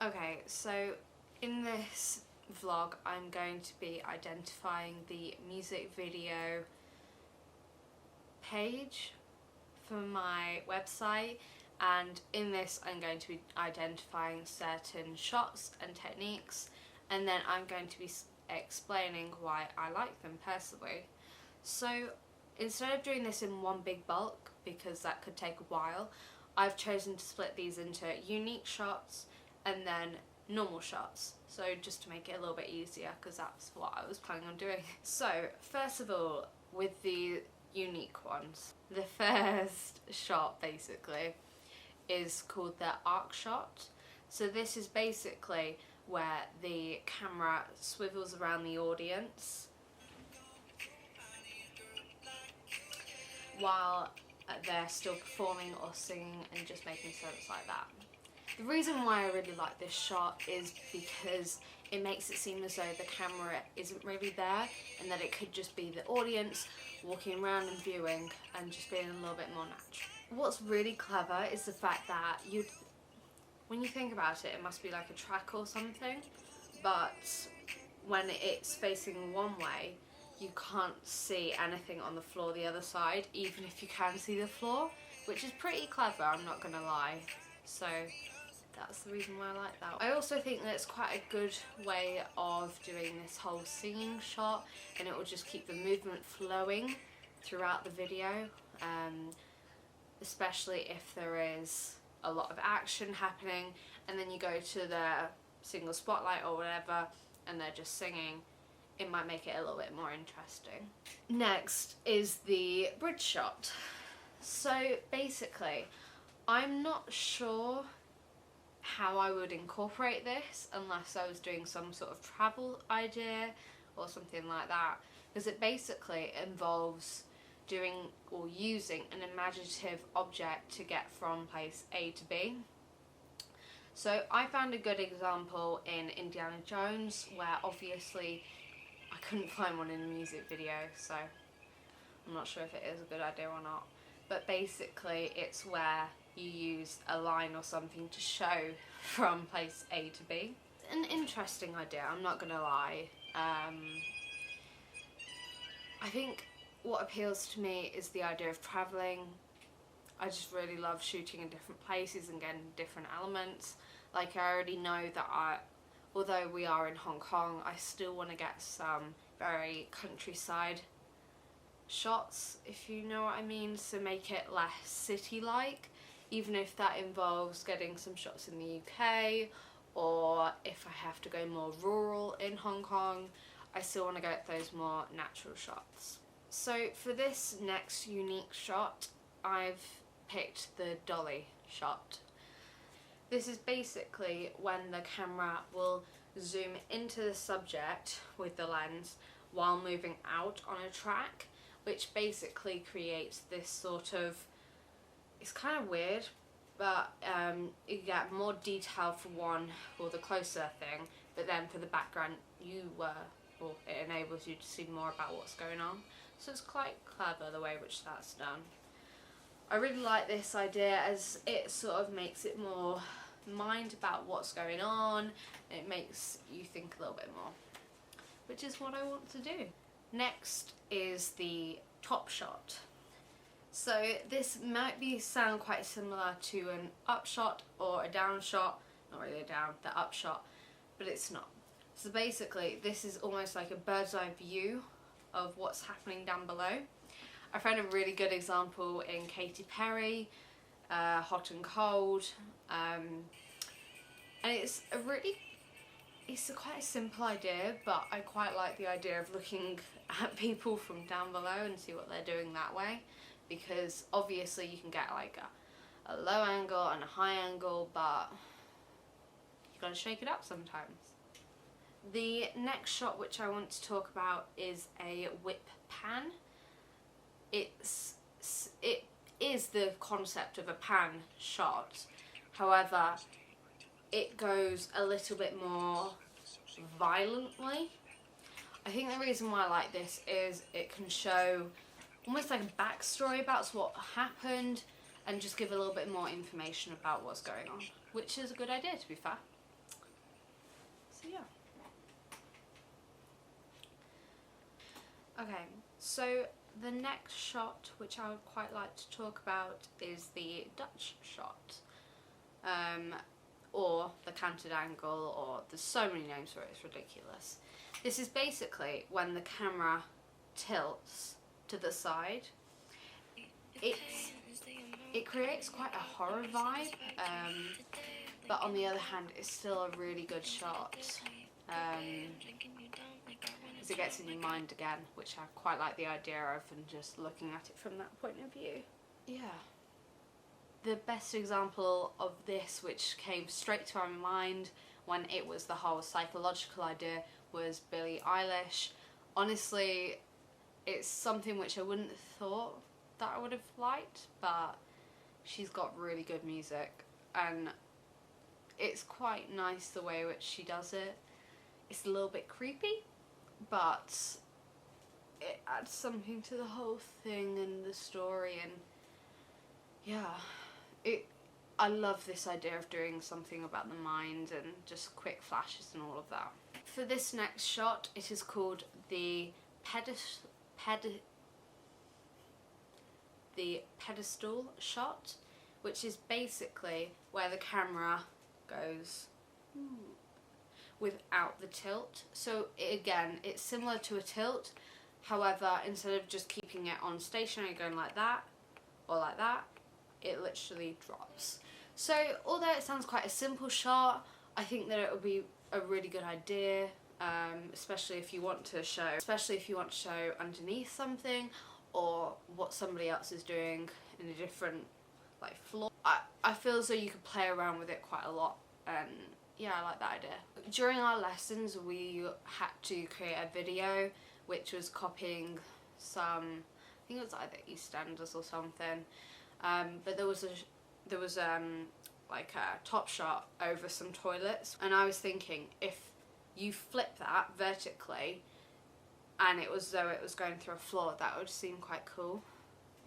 Okay, so in this vlog I'm going to be identifying the music video page for my website, and in this I'm going to be identifying certain shots and techniques, and then I'm going to be explaining why I like them personally. So instead of doing this in one big bulk, because that could take a while, I've chosen to split these into unique shots and then normal shots, so just to make it a little bit easier, because that's what I was planning on doing. So first of all, with the unique ones, the first shot basically is called the arc shot. So this is basically where the camera swivels around the audience while they're still performing or singing and just making sense like that. The reason why I really like this shot is because it makes it seem as though the camera isn't really there, and that it could just be the audience walking around and viewing and just being a little bit more natural. What's really clever is the fact that when you think about it, it must be like a track or something, but when it's facing one way, you can't see anything on the floor the other side, even if you can see the floor, which is pretty clever, I'm not gonna lie. So that's the reason why I like that. I also think that it's quite a good way of doing this whole singing shot, and it will just keep the movement flowing throughout the video, especially if there is a lot of action happening and then you go to the single spotlight or whatever and they're just singing. It might make it a little bit more interesting. Next is the bridge shot. So basically, I'm not sure how I would incorporate this unless I was doing some sort of travel idea or something like that, because it basically involves doing or using an imaginative object to get from place A to B. So I found a good example in Indiana Jones, where obviously I couldn't find one in a music video, so I'm not sure if it is a good idea or not. But basically it's where you use a line or something to show from place A to B. An interesting idea, I'm not gonna lie. I think what appeals to me is the idea of travelling. I just really love shooting in different places and getting different elements. Like, I already know that although we are in Hong Kong, I still want to get some very countryside shots, if you know what I mean, so make it less city-like, even if that involves getting some shots in the UK, or if I have to go more rural in Hong Kong, I still want to get those more natural shots. So for this next unique shot, I've picked the dolly shot. This is basically when the camera will zoom into the subject with the lens while moving out on a track, which basically creates this sort of, it's kind of weird, but you get more detail for one, or the closer thing, but then for the background it enables you to see more about what's going on. So it's quite clever the way which that's done. I really like this idea, as it sort of makes it more mind about what's going on. It makes you think a little bit more, which is what I want to do. Next is the top shot. So this might sound quite similar to an up shot or a down shot. Not really a down, the up shot, but it's not. So basically this is almost like a bird's eye view of what's happening down below. I found a really good example in Katy Perry, Hot and Cold, and it's quite a simple idea, but I quite like the idea of looking at people from down below and see what they're doing that way, because obviously you can get like a low angle and a high angle, but you gotta shake it up sometimes. The next shot which I want to talk about is a whip pan. It is the concept of a pan shot, however it goes a little bit more violently. I think the reason why I like this is it can show almost like a backstory about what happened and just give a little bit more information about what's going on, which is a good idea, to be fair. So yeah. Okay, so the next shot which I would quite like to talk about is the Dutch shot, or the canted angle, or there's so many names for it, it's ridiculous. This is basically when the camera tilts to the side. It creates quite a horror vibe, but on the other hand it's still a really good shot. Because it gets in your mind again, which I quite like the idea of, and just looking at it from that point of view. Yeah. The best example of this, which came straight to my mind when it was the whole psychological idea, was Billie Eilish. Honestly, it's something which I wouldn't have thought that I would have liked, but she's got really good music, and it's quite nice the way which she does it. It's a little bit creepy, but it adds something to the whole thing and the story, and yeah, I love this idea of doing something about the mind and just quick flashes and all of that. For this next shot, it is called the pedestal shot, which is basically where the camera goes without the tilt. So again, it's similar to a tilt, however, instead of just keeping it on stationary going like that or like that, it literally drops. So although it sounds quite a simple shot, I think that it would be a really good idea, especially if you want to show underneath something, or what somebody else is doing in a different like floor. I feel as though you could play around with it quite a lot, and yeah, I like that idea. During our lessons we had to create a video which was copying some, I think it was either EastEnders or something, but there was like a top shot over some toilets, and I was thinking if you flip that vertically and it was as though it was going through a floor, that would seem quite cool.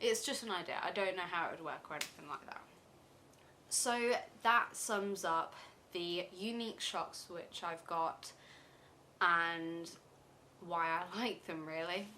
It's just an idea, I don't know how it would work or anything like that. So that sums up the unique shots which I've got and why I like them, really.